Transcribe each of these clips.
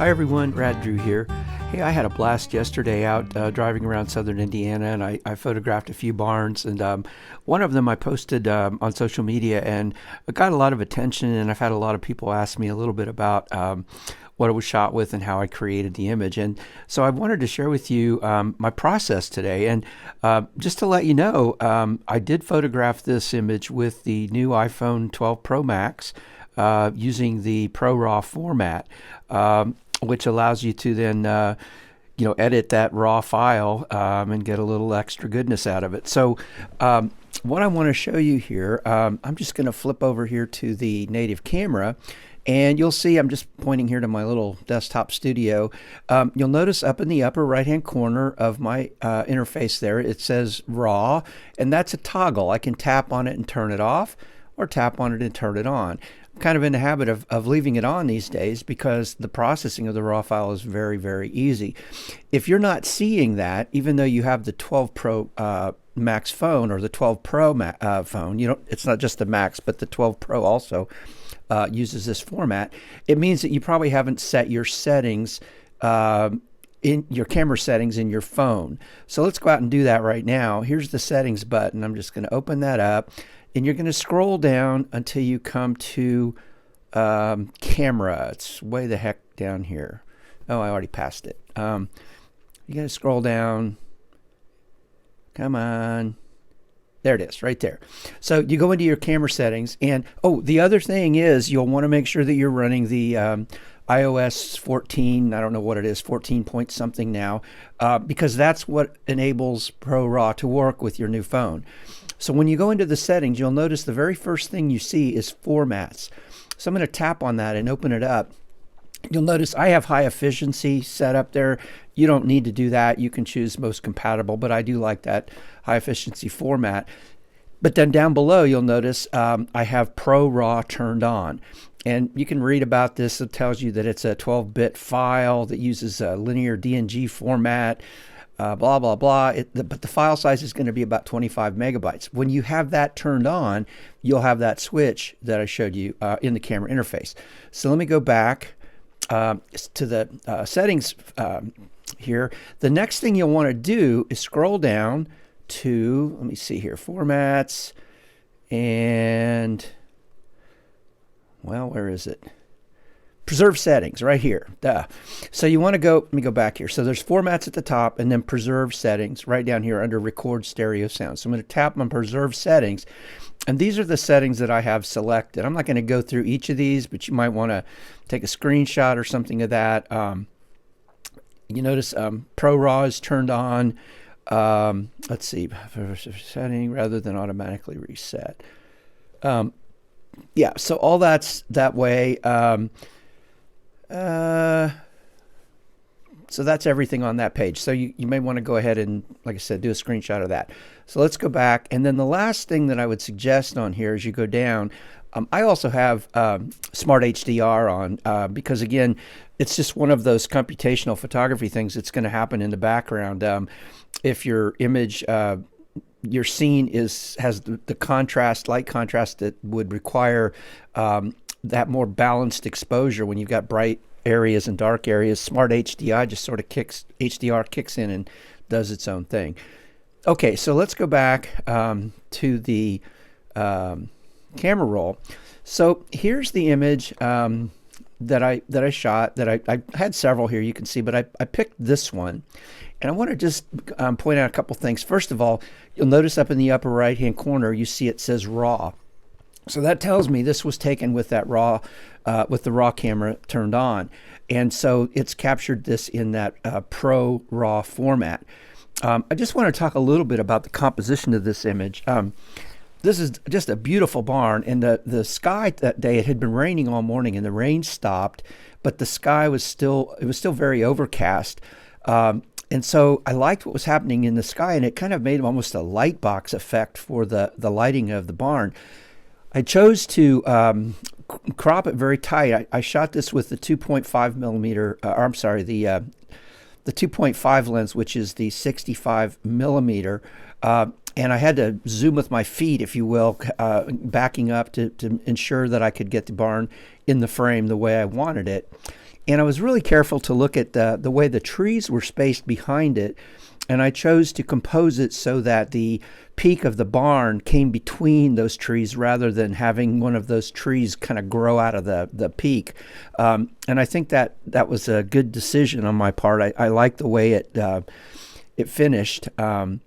Hi everyone, Brad Drew here. Hey, I had a blast yesterday out driving around southern Indiana, and I photographed a few barns, and one of them I posted on social media, and it got a lot of attention, and I've had a lot of people ask me a little bit about what it was shot with and how I created the image. And so I wanted to share with you my process today. And just to let you know, I did photograph this image with the new iPhone 12 Pro Max using the ProRAW format, which allows you to then edit that raw file and get a little extra goodness out of it. So what I want to show you here, I'm just going to flip over here to the native camera, and you'll see I'm just pointing here to my little desktop studio. You'll notice up in the upper right hand corner of my interface there, it says raw, and that's a toggle. I can tap on it and turn it off, or tap on it and turn it on. I'm kind of in the habit of leaving it on these days because the processing of the raw file is very, very easy. If you're not seeing that, even though you have the 12 Pro Max phone or the 12 Pro phone, it's not just the Max, but the 12 Pro also uses this format. It means that you probably haven't set your settings in your camera settings in your phone. So let's go out and do that right now. Here's the settings button. I'm just going to open that up. And you're going to scroll down until you come to camera. It's way the heck down here. Oh, I already passed it. You got to scroll down. Come on. There it is, right there. So you go into your camera settings. And, the other thing is you'll want to make sure that you're running the iOS 14, I don't know what it is, 14 point something now, because that's what enables ProRAW to work with your new phone. So when you go into the settings, you'll notice the very first thing you see is formats. So I'm going to tap on that and open it up. You'll notice I have high efficiency set up there. You don't need to do that. You can choose most compatible, but I do like that high efficiency format. But then down below, you'll notice I have ProRAW turned on. And you can read about this. It tells you that it's a 12-bit file that uses a linear DNG format. Blah, blah, blah. But the file size is going to be about 25 megabytes. When you have that turned on, you'll have that switch that I showed you in the camera interface. So let me go back to the settings here. The next thing you'll want to do is scroll down to, let me see here, formats, and, well, where is it? Preserve settings right here. Duh. So you want to go, let me go back here. So there's formats at the top and then preserve settings right down here under record stereo sound. So I'm going to tap on preserve settings. And these are the settings that I have selected. I'm not going to go through each of these, but you might want to take a screenshot or something of that. You notice ProRAW is turned on. Let's see, setting rather than automatically reset. Yeah, so all that's that way. So that's everything on that page. So you may want to go ahead and, like I said, do a screenshot of that. So let's go back. And then the last thing that I would suggest on here as you go down, I also have Smart HDR on because, again, it's just one of those computational photography things that's going to happen in the background. If your image, your scene has the contrast, light contrast that would require that more balanced exposure when you've got bright areas and dark areas, Smart HDR just sort of kicks in and does its own thing. Okay, so let's go back to the camera roll. So here's the image that I shot. That I had several here, you can see, but I picked this one. And I want to just point out a couple things. First of all, you'll notice up in the upper right-hand corner, you see it says RAW. So that tells me this was taken with that RAW, with the RAW camera turned on. And so it's captured this in that Pro RAW format. I just want to talk a little bit about the composition of this image. This is just a beautiful barn, and the sky that day, it had been raining all morning, and the rain stopped, but the sky was still very overcast. And so I liked what was happening in the sky, and it kind of made almost a light box effect for the lighting of the barn. I chose to crop it very tight. I shot this with the 2.5 millimeter, the 2.5 lens, which is the 65 millimeter. And I had to zoom with my feet, if you will, backing up to ensure that I could get the barn in the frame the way I wanted it. And I was really careful to look at the way the trees were spaced behind it. And I chose to compose it so that the peak of the barn came between those trees rather than having one of those trees kind of grow out of the peak. And I think that was a good decision on my part. I like the way it finished. And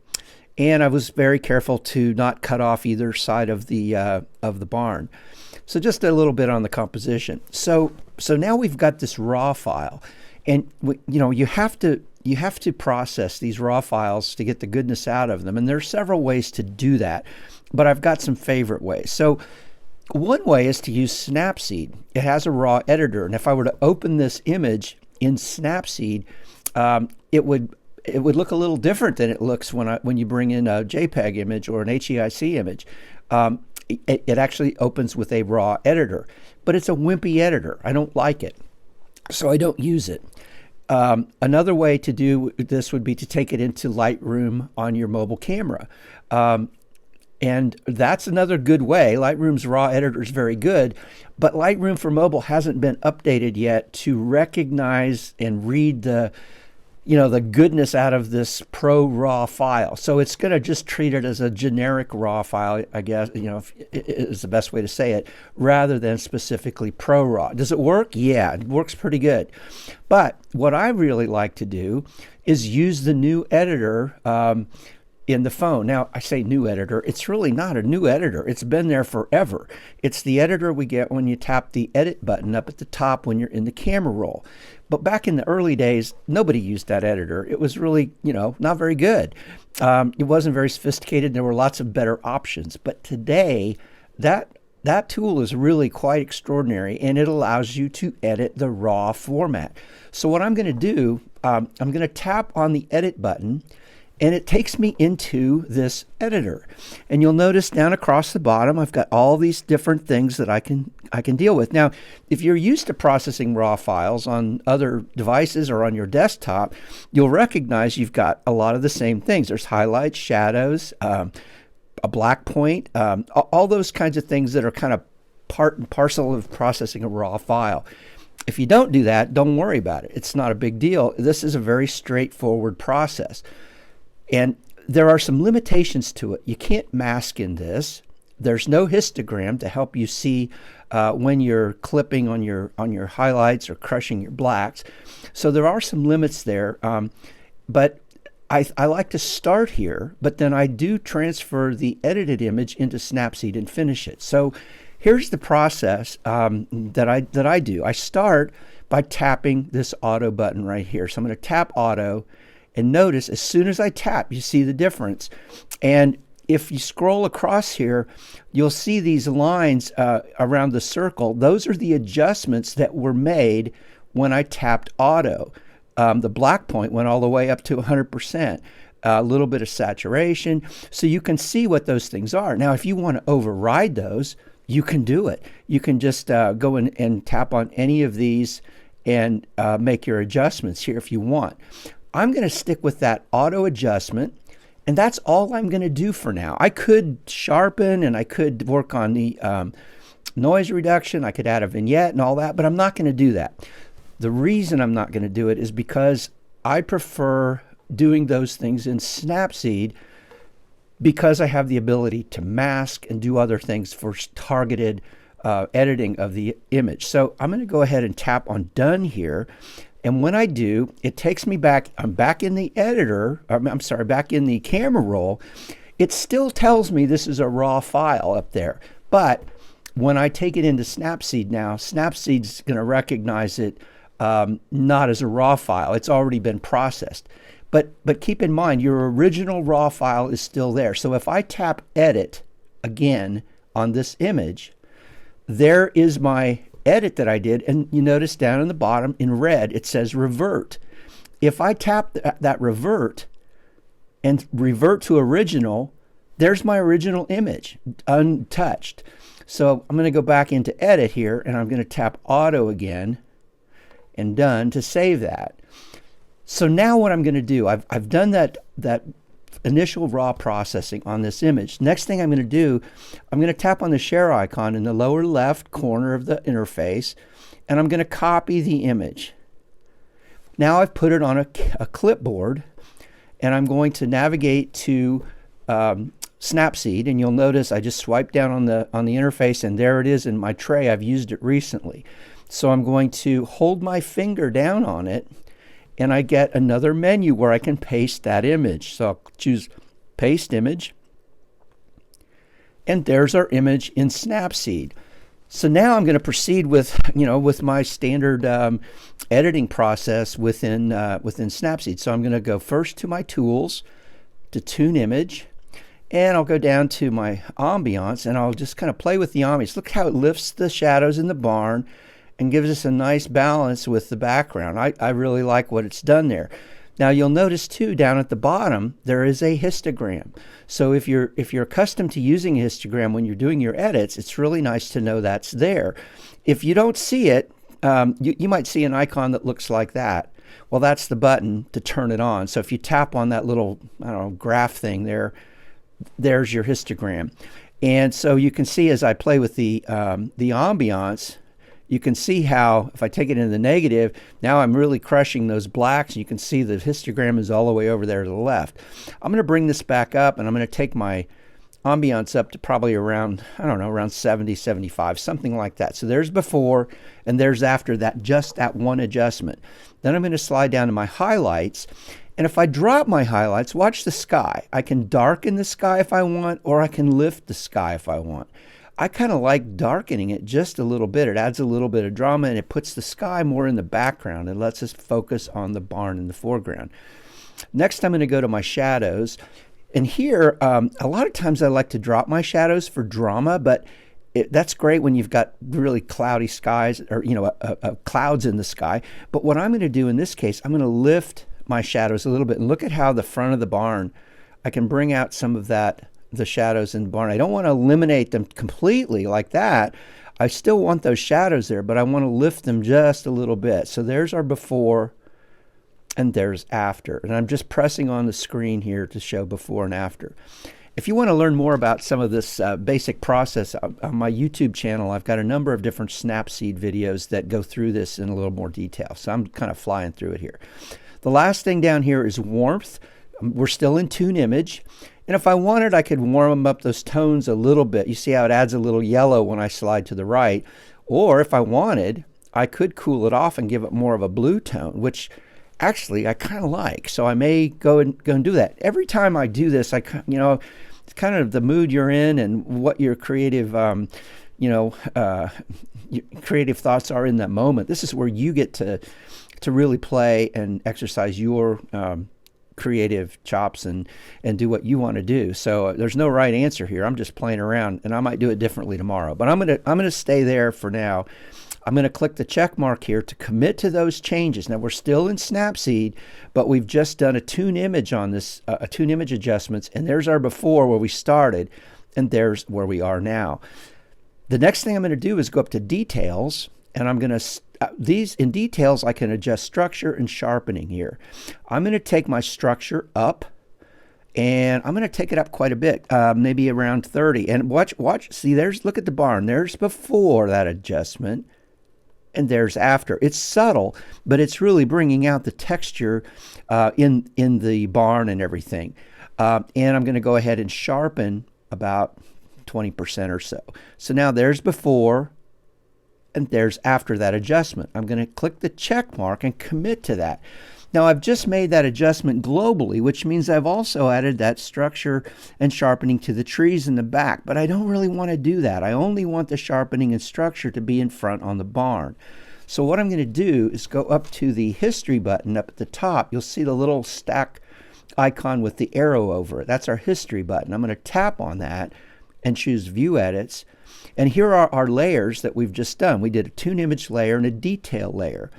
I was very careful to not cut off either side of the barn. So just a little bit on the composition. So now we've got this raw file, and you have to process these raw files to get the goodness out of them. And there are several ways to do that, but I've got some favorite ways. So one way is to use SnapSeed. It has a raw editor, and if I were to open this image in SnapSeed, it would look a little different than it looks when you bring in a JPEG image or an HEIC image. It actually opens with a raw editor, but it's a wimpy editor. I don't like it, so I don't use it. Another way to do this would be to take it into Lightroom on your mobile camera. And that's another good way. Lightroom's raw editor is very good, but Lightroom for mobile hasn't been updated yet to recognize and read the goodness out of this ProRAW file. So it's going to just treat it as a generic raw file, I guess, is the best way to say it, rather than specifically ProRAW. Does it work? Yeah, it works pretty good. But what I really like to do is use the new editor in the phone. Now, I say new editor. It's really not a new editor. It's been there forever. It's the editor we get when you tap the edit button up at the top when you're in the camera roll. But back in the early days, nobody used that editor. It was really, not very good. It wasn't very sophisticated. There were lots of better options. But today, that tool is really quite extraordinary, and it allows you to edit the raw format. So what I'm going to do, I'm going to tap on the edit button, and it takes me into this editor. And you'll notice down across the bottom, I've got all these different things that I can deal with. Now, if you're used to processing raw files on other devices or on your desktop, you'll recognize you've got a lot of the same things. There's highlights, shadows, a black point, all those kinds of things that are kind of part and parcel of processing a raw file. If you don't do that, don't worry about it. It's not a big deal. This is a very straightforward process. And there are some limitations to it. You can't mask in this. There's no histogram to help you see when you're clipping on your highlights or crushing your blacks. So there are some limits there. But I like to start here, but then I do transfer the edited image into SnapSeed and finish it. So here's the process that I do. I start by tapping this auto button right here. So I'm going to tap auto. And notice, as soon as I tap, you see the difference. And if you scroll across here, you'll see these lines around the circle. Those are the adjustments that were made when I tapped auto. The black point went all the way up to 100%. A little bit of saturation. So you can see what those things are. Now, if you want to override those, you can do it. You can just go in and tap on any of these and make your adjustments here if you want. I'm going to stick with that auto adjustment, and that's all I'm going to do for now. I could sharpen and I could work on the noise reduction. I could add a vignette and all that, but I'm not going to do that. The reason I'm not going to do it is because I prefer doing those things in SnapSeed because I have the ability to mask and do other things for targeted editing of the image. So I'm going to go ahead and tap on done here. And when I do, it takes me back. I'm back in the editor. Back in the camera roll. It still tells me this is a raw file up there. But when I take it into SnapSeed now, SnapSeed's going to recognize it not as a raw file. It's already been processed. But keep in mind, your original raw file is still there. So if I tap edit again on this image, there is my edit that I did, and you notice down in the bottom in red it says revert. If I tap that revert and revert to original, there's my original image untouched. So I'm going to go back into edit here, and I'm going to tap auto again and done to save that. So now what I'm going to do, I've done that initial raw processing on this image. Next thing I'm going to do, I'm going to tap on the share icon in the lower left corner of the interface, and I'm going to copy the image. Now I've put it on a clipboard, and I'm going to navigate to SnapSeed, and you'll notice I just swipe down on the interface, and there it is in my tray. I've used it recently. So I'm going to hold my finger down on it, and I get another menu where I can paste that image. So I'll choose Paste Image, and there's our image in SnapSeed. So now I'm going to proceed with, with my standard editing process within SnapSeed. So I'm going to go first to my tools, to Tune Image, and I'll go down to my ambiance, and I'll just kind of play with the ambiance. Look how it lifts the shadows in the barn and gives us a nice balance with the background. I really like what it's done there. Now you'll notice too, down at the bottom, there is a histogram. So if you're accustomed to using a histogram when you're doing your edits, it's really nice to know that's there. If you don't see it, you might see an icon that looks like that. Well, that's the button to turn it on. So if you tap on that little, graph thing there, there's your histogram. And so you can see as I play with the ambiance, you can see how if I take it into the negative, now I'm really crushing those blacks. You can see the histogram is all the way over there to the left. I'm going to bring this back up, and I'm going to take my ambiance up to probably around, around 70, 75, something like that. So there's before and there's after that, just that one adjustment. Then I'm going to slide down to my highlights. And if I drop my highlights, watch the sky. I can darken the sky if I want, or I can lift the sky if I want. I kind of like darkening it just a little bit. It adds a little bit of drama, and it puts the sky more in the background and lets us focus on the barn in the foreground. Next, I'm going to go to my shadows. And here, a lot of times I like to drop my shadows for drama, but that's great when you've got really cloudy skies or, clouds in the sky. But what I'm going to do in this case, I'm going to lift my shadows a little bit. And look at how the front of the barn, I can bring out some of the shadows in the barn. I don't want to eliminate them completely like that. I still want those shadows there, but I want to lift them just a little bit. So there's our before and there's after. And I'm just pressing on the screen here to show before and after. If you want to learn more about some of this basic process, on my YouTube channel, I've got a number of different SnapSeed videos that go through this in a little more detail. So I'm kind of flying through it here. The last thing down here is warmth. We're still in Tune Image. And if I wanted, I could warm up those tones a little bit. You see how it adds a little yellow when I slide to the right. Or if I wanted, I could cool it off and give it more of a blue tone, which actually I kind of like. So I may go and do that. Every time I do this, it's kind of the mood you're in and what your creative, your creative thoughts are in that moment. This is where you get to really play and exercise your creative chops and do what you want to do. So there's no right answer here. I'm just playing around, and I might do it differently tomorrow. But I'm gonna stay there for now. I'm gonna click the check mark here to commit to those changes. Now we're still in SnapSeed, but we've just done a tune image on this, a tune image adjustments, and there's our before where we started, and there's where we are now. The next thing I'm gonna do is go up to details, and I'm gonna these in details, I can adjust structure and sharpening here. I'm going to take my structure up, and I'm going to take it up quite a bit, maybe around 30. And watch, see, look at the barn. There's before that adjustment, and there's after. It's subtle, but it's really bringing out the texture in the barn and everything. And I'm going to go ahead and sharpen about 20% or so. So now there's before, and there's after that adjustment. I'm going to click the check mark and commit to that. Now I've just made that adjustment globally, which means I've also added that structure and sharpening to the trees in the back, but I don't really want to do that. I only want the sharpening and structure to be in front on the barn. So what I'm going to do is go up to the history button up at the top. You'll see the little stack icon with the arrow over it. That's our history button. I'm going to tap on that and choose View Edits. And here are our layers that we've just done. We did a tune image layer and a detail layer.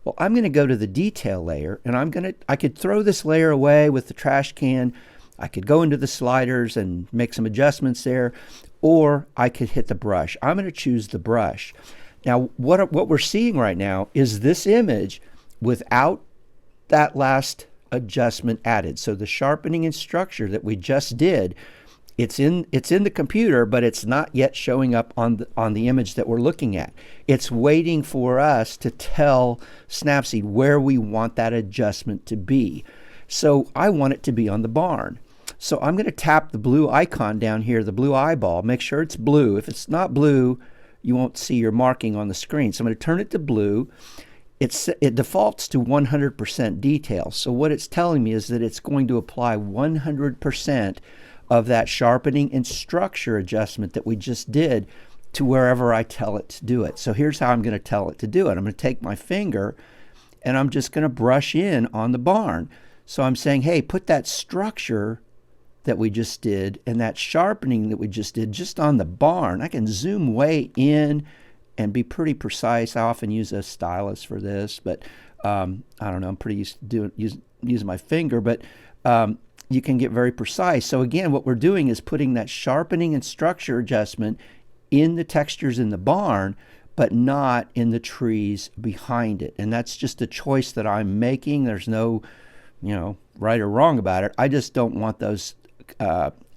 Well, I'm going to go to the detail layer, and I could throw this layer away with the trash can. I could go into the sliders and make some adjustments there, or I could hit the brush. I'm going to choose the brush. Now, what we're seeing right now is this image without that last adjustment added. So the sharpening and structure that we just did it's in the computer, but it's not yet showing up on the image that we're looking at. It's waiting for us to tell Snapseed where we want that adjustment to be. So I want it to be on the barn. So I'm going to tap the blue icon down here, the blue eyeball. Make sure it's blue. If it's not blue, you won't see your marking on the screen. So I'm going to turn it to blue. It defaults to 100% detail. So what it's telling me is that it's going to apply 100% of that sharpening and structure adjustment that we just did to wherever I tell it to do it. So here's how I'm going to tell it to do it. I'm going to take my finger and I'm just going to brush in on the barn. So I'm saying, hey, put that structure that we just did and that sharpening that we just did just on the barn. I can zoom way in and be pretty precise. I often use a stylus for this, but I don't know, I'm pretty used to using my finger, but you can get very precise. So again, what we're doing is putting that sharpening and structure adjustment in the textures in the barn, but not in the trees behind it. And that's just a choice that I'm making. There's no, right or wrong about it. I just don't want those,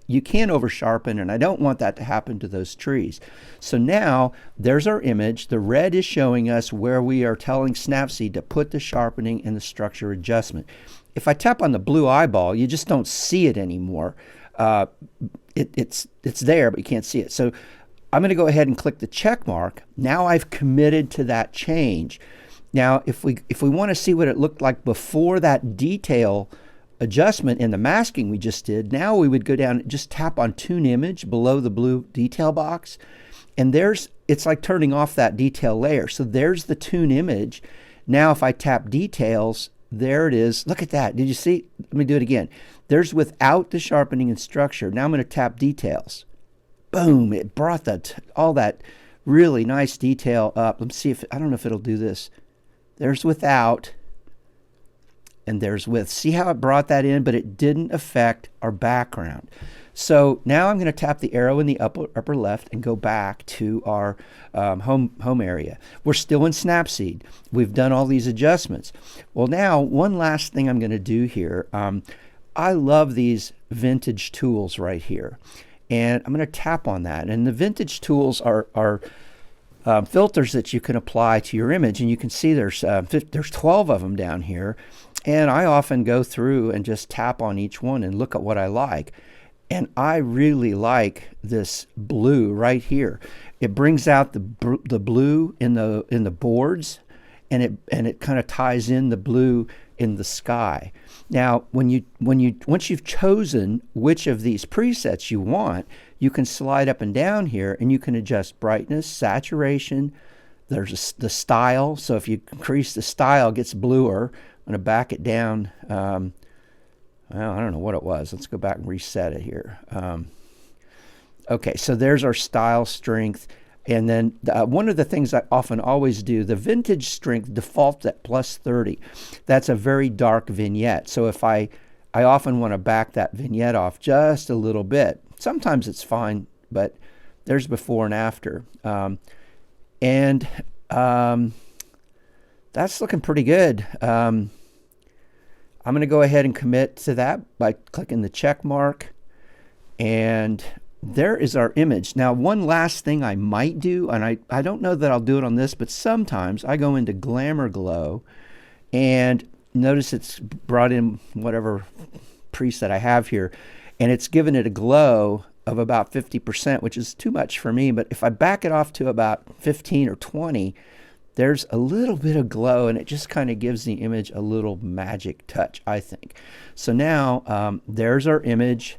you can over sharpen, and I don't want that to happen to those trees. So now there's our image. The red is showing us where we are telling Snapseed to put the sharpening and the structure adjustment. If I tap on the blue eyeball, you just don't see it anymore. It's there, but you can't see it. So I'm going to go ahead and click the check mark. Now I've committed to that change. Now, if we want to see what it looked like before that detail adjustment in the masking we just did, now we would go down and just tap on Tune Image below the blue detail box. And it's like turning off that detail layer. So there's the Tune Image. Now if I tap Details, there it is. Look at that. Did you see? Let me do it again. There's without the sharpening and structure. Now I'm going to tap Details. Boom. It brought all that really nice detail up. Let's see if, I don't know if it'll do this. There's without and there's with. See how it brought that in, but it didn't affect our background. So now I'm going to tap the arrow in the upper left and go back to our home area. We're still in Snapseed. We've done all these adjustments. Well, now one last thing I'm going to do here. I love these vintage tools right here, and I'm going to tap on that. And the vintage tools are filters that you can apply to your image, and you can see there's 12 of them down here. And I often go through and just tap on each one and look at what I like. And I really like this blue right here. It brings out the blue in the boards, and it kind of ties in the blue in the sky. Now, once you've chosen which of these presets you want, you can slide up and down here, and you can adjust brightness, saturation. There's the style. So if you increase the style, it gets bluer. I'm going to back it down. Well, I don't know what it was. Let's go back and reset it here. Okay, so there's our style strength. And then one of the things I often always do, the vintage strength defaults at +30. That's a very dark vignette. So if I often want to back that vignette off just a little bit. Sometimes it's fine, but there's before and after. That's looking pretty good. I'm going to go ahead and commit to that by clicking the check mark, and there is our image. Now, one last thing I might do, and I don't know that I'll do it on this, but sometimes I go into Glamour Glow, and notice it's brought in whatever preset I have here, and it's given it a glow of about 50%, which is too much for me. But if I back it off to about 15 or 20, there's a little bit of glow, and it just kind of gives the image a little magic touch, I think. So now there's our image.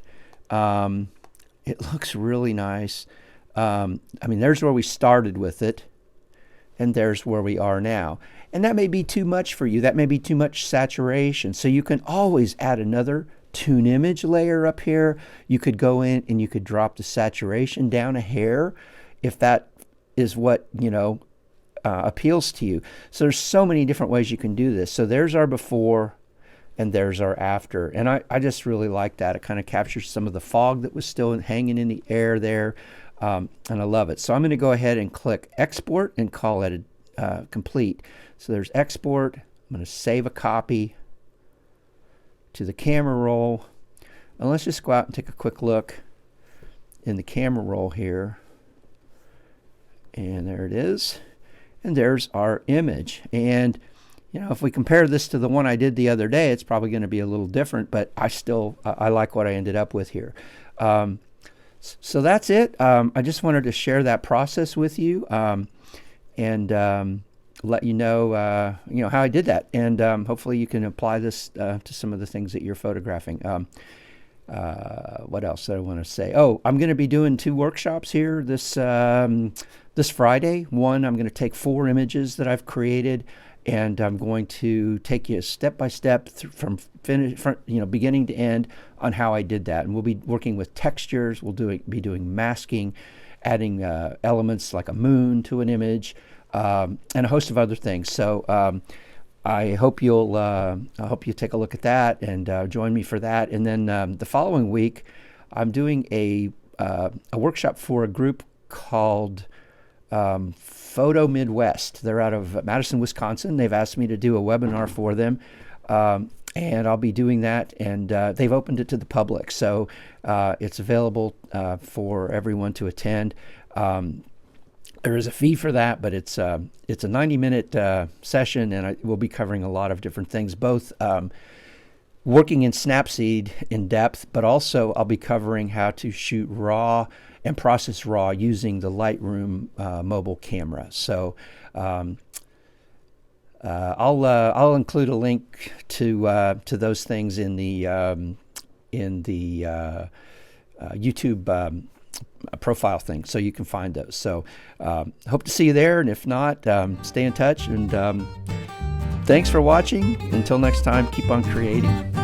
It looks really nice. I mean, there's where we started with it, and there's where we are now. And that may be too much for you. That may be too much saturation. So you can always add another Tune Image layer up here. You could go in and you could drop the saturation down a hair if that is what, appeals to you. So there's so many different ways you can do this. So there's our before and there's our after. And I just really like that. It kind of captures some of the fog that was still hanging in the air there. And I love it. So I'm going to go ahead and click export and call it complete. So there's export. I'm going to save a copy to the camera roll. And let's just go out and take a quick look. in the camera roll here. And there it is. And there's our image. And you know, if we compare this to the one I did the other day, it's probably going to be a little different, but I like what I ended up with here. So that's it. I just wanted to share that process with you, and let you know how I did that. And hopefully you can apply this to some of the things that you're photographing. What else did I want to say? Oh, I'm going to be doing 2 workshops here this Friday. One, I'm going to take 4 images that I've created, and I'm going to take you step by step from beginning to end on how I did that. And we'll be working with textures. We'll be doing masking, adding elements like a moon to an image, and a host of other things. So I hope you'll take a look at that and join me for that. And then the following week, I'm doing a workshop for a group called PhotoMidwest. They're out of Madison, Wisconsin. They've asked me to do a webinar for them, and I'll be doing that. And they've opened it to the public, so it's available for everyone to attend. There is a fee for that, but it's a 90-minute session, and we'll be covering a lot of different things, both working in SnapSeed in depth, but also I'll be covering how to shoot RAW and process RAW using the Lightroom mobile camera. So I'll include a link to those things in the YouTube profile thing, so you can find those. So hope to see you there, and if not, stay in touch, and thanks for watching. Until next time, keep on creating.